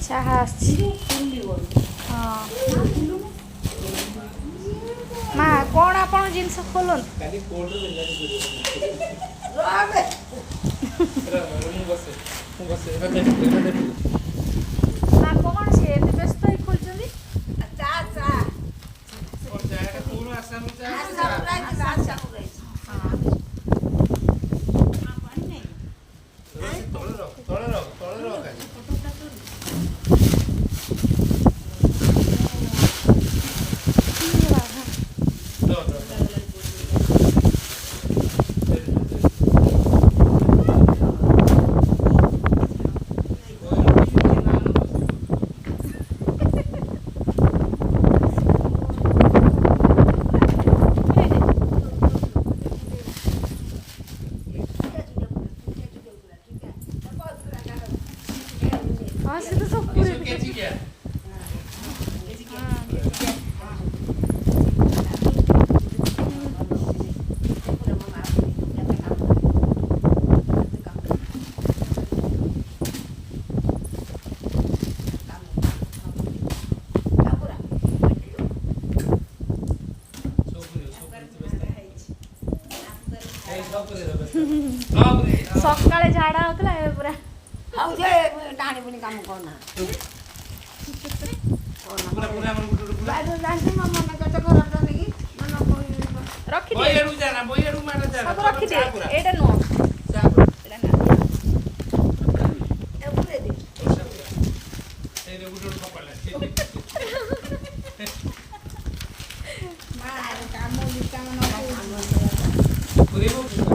ଚାହା ଆସିଛି। ମା କ'ଣ ଆପଣ ଜିନିଷ ଖୋଲନ୍ତୁ। ମା କ'ଣ ସେ ଏତେ ବ୍ୟସ୍ତ ହେଇ ଖୋଲୁଛନ୍ତି? हाँ से तो सब पूरे सकाळे झाड़ा होतला पूरा ଆଉ ଯେ ଡାଣି ପୁଣି କାମ କରନା ବାଇରୁ ଜାଣିଛୁ ମୋ ମନ କେତେ ଖରାପ ନେଇକି ମନ रखी दे बोयरू जाना बोयरू मार जाना सब रखी दे एटा नो एटा ना ଏ ପୁରେ ଦେ ए रे गुडो पकड़ले ମା କାମ ବିକା ମନ पुरेबो